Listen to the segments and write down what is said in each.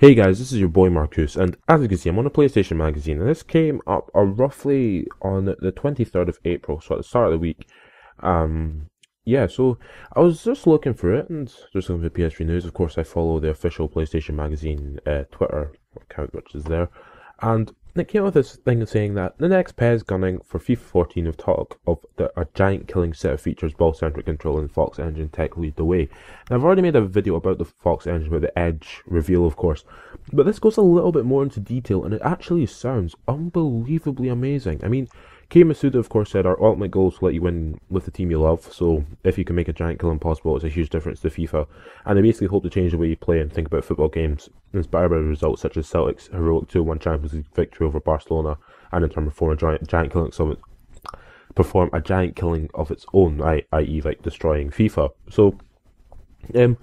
Hey guys, this is your boy Marcus, and as you can see, I'm on a PlayStation magazine, and this came up roughly on the 23rd of April, so at the start of the week. Um, yeah, so I was just looking for it, and just looking for PS3 news. Of course, I follow the official PlayStation magazine Twitter account, which is there, and it came up with this thing saying that the next PES gunning for FIFA 14 of talk of a giant killing set of features, ball-centric control, and Fox Engine tech lead the way. And I've already made a video about the Fox Engine, about the Edge reveal, of course, but this goes a little bit more into detail, and it actually sounds unbelievably amazing. I mean, Kei Masuda, of course, said our ultimate goal is to let you win with the team you love, so if you can make a giant kill impossible, it's a huge difference to FIFA. And they basically hope to change the way you play and think about football games, inspired by results such as Celtic's heroic 2-1 Champions League victory over Barcelona, and in turn perform a giant killing of its own, i.e. like destroying FIFA. So, as you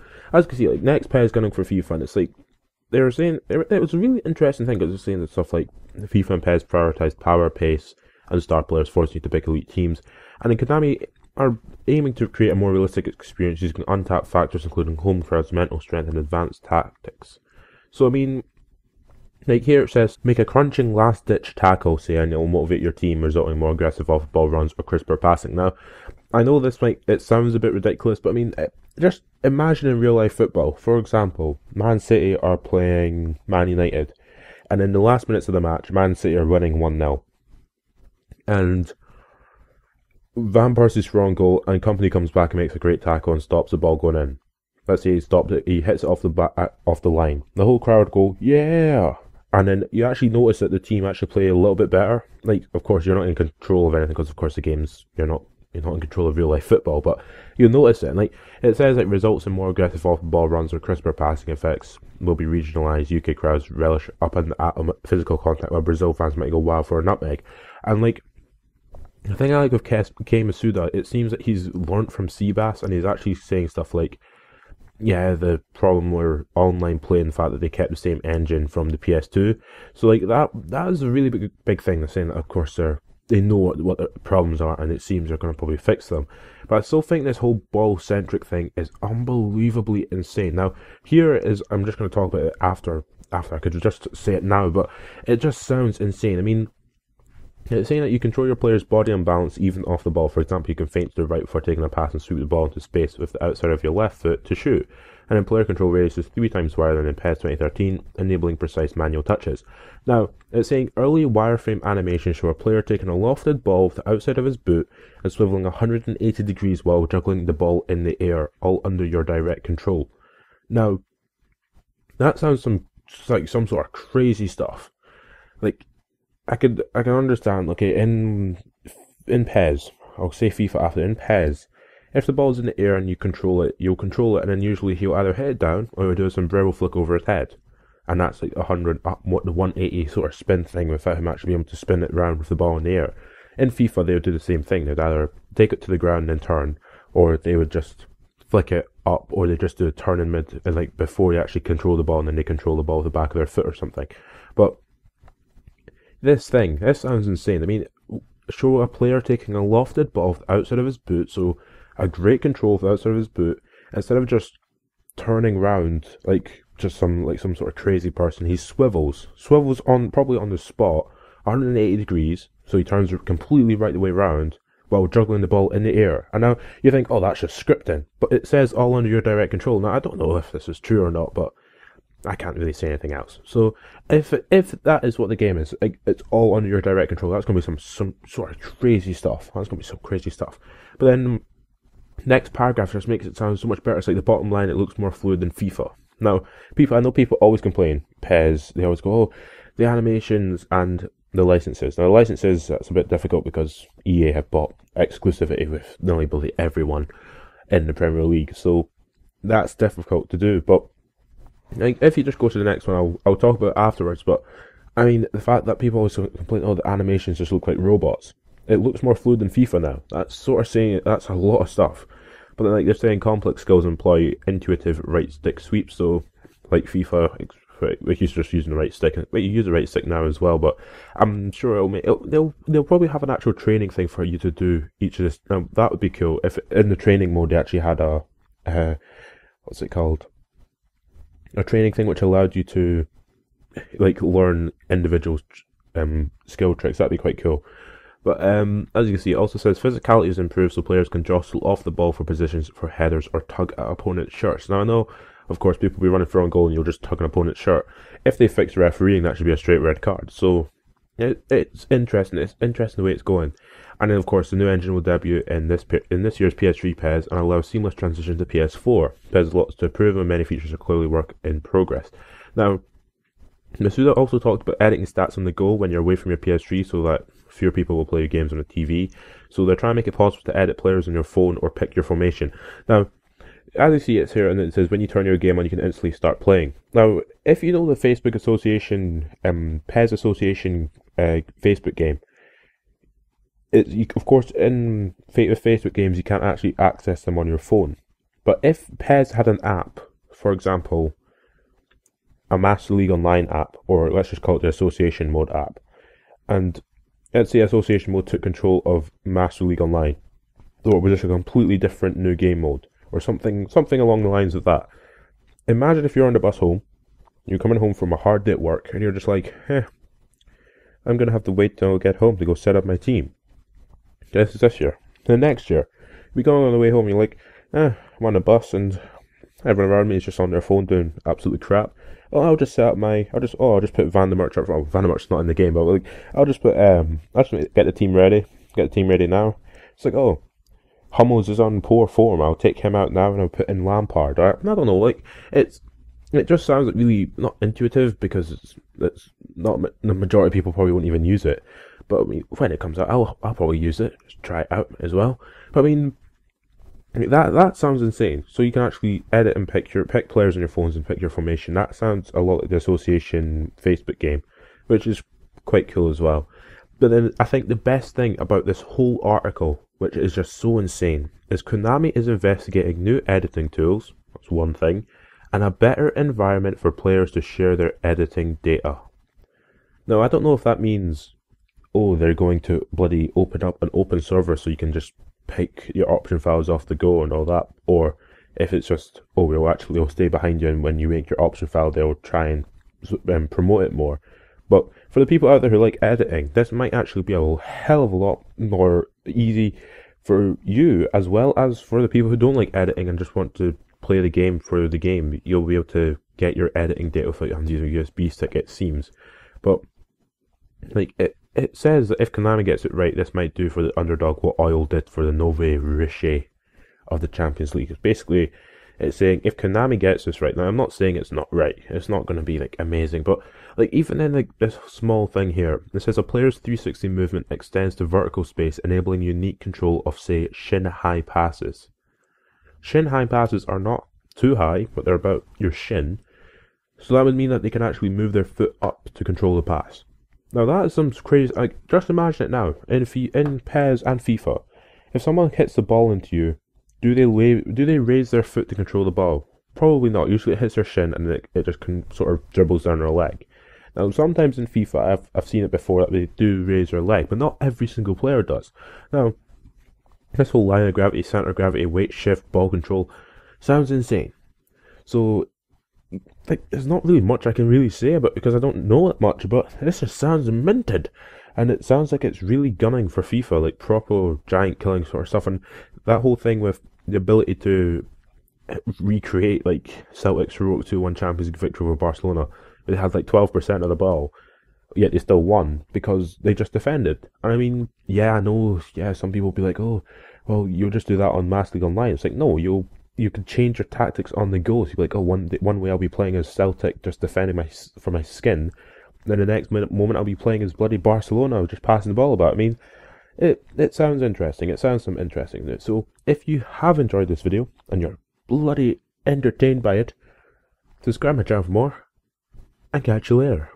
can see, like next PES gunning for FIFA, and it's like, they were saying, it was a really interesting thing, because they were saying that stuff like FIFA and PES prioritize power, pace, and star players, forcing you to pick elite teams. And then Konami are aiming to create a more realistic experience using untapped factors including home crowds, mental strength, and advanced tactics. So, I mean, like here it says, make a crunching last-ditch tackle, say, and it'll motivate your team, resulting in more aggressive off-ball runs or crisper passing. Now, I know it sounds a bit ridiculous, but I mean, just imagine in real-life football. For example, Man City are playing Man United, and in the last minutes of the match, Man City are winning 1-0. And Van Persie's wrong goal, and Company comes back and makes a great tackle and stops the ball going in. Let's say he stopped it, he hits it off the line. The whole crowd go, yeah! And then you actually notice that the team actually play a little bit better. Like, of course, you're not in control of anything, because of course the game's, you're not in control of real life football, but you'll notice it. And like, it says it results in more aggressive off the ball runs or crisper passing effects will be regionalised. UK crowds relish up and atom physical contact, while Brazil fans might go wild for a nutmeg. And like, the thing I like with Kei Masuda, it seems that he's learnt from Seabass, and he's actually saying stuff like, yeah, the problem were online play, and the fact that they kept the same engine from the PS2. So like that is a really big thing. They're saying that, of course, they know what the problems are, and it seems they're going to probably fix them. But I still think this whole ball-centric thing is unbelievably insane. Now, here is, I'm just going to talk about it after I could just say it now, but it just sounds insane. I mean, it's saying that you control your player's body and balance even off the ball. For example, you can feint to the right before taking a pass and sweep the ball into space with the outside of your left foot to shoot. And then player control radius is 3 times wider than in PES 2013, enabling precise manual touches. Now, it's saying early wireframe animations show a player taking a lofted ball with the outside of his boot and swiveling 180 degrees while juggling the ball in the air, all under your direct control. Now, that sounds like some sort of crazy stuff. Like, I can understand, okay, in PES, I'll say FIFA after, in PES, if the ball's in the air and you control it, you'll control it, and then usually he'll either hit it down, or he'll do a sombrero flick over his head. And that's like the 180 sort of spin thing without him actually being able to spin it around with the ball in the air. In FIFA, they would do the same thing. They'd either take it to the ground and turn, or they would just flick it up, or they just do a turn in mid, like before you actually control the ball, and then they control the ball with the back of their foot or something. But this sounds insane. I mean, show a player taking a lofted ball with the outside of his boot, so a great control with the outside of his boot, instead of just turning round like just some sort of crazy person. He swivels on, probably on the spot, 180 degrees, so he turns completely right the way round while juggling the ball in the air. And now you think, oh, that's just scripting, but it says all under your direct control. Now I don't know if this is true or not, but I can't really say anything else. So if that is what the game is, like, it's all under your direct control, that's going to be some sort of crazy stuff. That's going to be some crazy stuff. But then next paragraph just makes it sound so much better. It's like the bottom line, it looks more fluid than FIFA. Now, I know people always complain, PES, they always go, oh, the animations and the licenses. Now, the licenses, that's a bit difficult because EA have bought exclusivity with nearly everyone in the Premier League, so that's difficult to do. But like, if you just go to the next one, I'll talk about it afterwards, but I mean, the fact that people always complain, oh, the animations just look like robots. It looks more fluid than FIFA now. That's sort of saying, that's a lot of stuff. But then, like, they're saying complex skills employ intuitive right stick sweeps, so like FIFA, like, he's just using the right stick. But you use the right stick now as well, but I'm sure they'll probably have an actual training thing for you to do each of this. Now, that would be cool if in the training mode they actually had a what's it called? a training thing which allowed you to like learn individual skill tricks. That'd be quite cool. But as you can see, it also says physicality is improved so players can jostle off the ball for positions for headers or tug at opponent's shirts. Now I know, of course, people will be running for on goal and you'll just tug an opponent's shirt. If they fix refereeing, that should be a straight red card. So it's interesting. It's interesting the way it's going. And then, of course, the new engine will debut in this year's PS3 PES and allow seamless transition to PS4. PES has lots to improve and many features are clearly work in progress. Now, Masuda also talked about editing stats on the go when you're away from your PS3 so that fewer people will play your games on a TV. So they're trying to make it possible to edit players on your phone or pick your formation. Now, as you see, it's here and it says when you turn your game on, you can instantly start playing. Now, if you know the Facebook Association, PES Association Facebook game, of course, in with Facebook games, you can't actually access them on your phone. But if PES had an app, for example, a Master League Online app, or let's just call it the Association Mode app, and let's say Association Mode took control of Master League Online, or it was just a completely different new game mode, or something along the lines of that. Imagine if you're on the bus home, you're coming home from a hard day at work, and you're just like, I'm going to have to wait till I get home to go set up my team. This is this year. The next year, we go on the way home, you're like, I'm on a bus, and everyone around me is just on their phone doing absolutely crap. Oh, I'll just set up I'll just put Van der Merch up. Well, Van der Merch's not in the game, but like, I'll just get the team ready. Get the team ready now. It's like, oh, Hummels is on poor form. I'll take him out now and I'll put in Lampard. Right? I don't know. Like, it just sounds like really not intuitive because it's not the majority of people probably won't even use it. But I mean, when it comes out, I'll probably use it. Just try it out as well. But I mean, that sounds insane. So you can actually edit and pick players on your phones and pick your formation. That sounds a lot like the Association Facebook game, which is quite cool as well. But then I think the best thing about this whole article, which is just so insane, is Konami is investigating new editing tools. That's one thing, and a better environment for players to share their editing data. Now I don't know if that means, oh, they're going to bloody open up an open server so you can just pick your option files off the go and all that, or if it's just, oh, we'll stay behind you and when you make your option file they'll try and promote it more. But for the people out there who like editing, this might actually be a hell of a lot more easy for you as well as for the people who don't like editing and just want to play the game for the game. You'll be able to get your editing data without having to use a USB stick, it seems. But like it says that if Konami gets it right, this might do for the underdog what Oil did for the Nove Riche of the Champions League. It's basically, it's saying if Konami gets this right, now I'm not saying it's not right, it's not going to be like amazing, but like even in like this small thing here, it says a player's 360 movement extends to vertical space, enabling unique control of, say, shin high passes. Shin high passes are not too high, but they're about your shin, so that would mean that they can actually move their foot up to control the pass. Now that is some crazy, like, just imagine it now, in PES and FIFA, if someone hits the ball into you, do they raise their foot to control the ball? Probably not. Usually it hits their shin and it just sort of dribbles down their leg. Now sometimes in FIFA I've seen it before that they do raise their leg, but not every single player does. Now, this whole line of gravity, center of gravity, weight shift, ball control, sounds insane. So, like, there's not really much I can really say about it because I don't know that much, but this just sounds minted. And it sounds like it's really gunning for FIFA, like proper giant killing sort of stuff. And that whole thing with the ability to recreate like Celtic's heroic 2-1 Champions League victory over Barcelona. They had like 12% of the ball, yet they still won because they just defended. And I mean, yeah, I know, yeah, some people will be like, oh, well, you'll just do that on Master League Online. It's like, no, you can change your tactics on the go. So you'll be like, oh, one way I'll be playing as Celtic, just defending for my skin. Then the next moment I'll be playing as bloody Barcelona, just passing the ball about. I mean, it sounds interesting. It sounds some interesting. So if you have enjoyed this video and you're bloody entertained by it, subscribe my channel for more, and catch you later.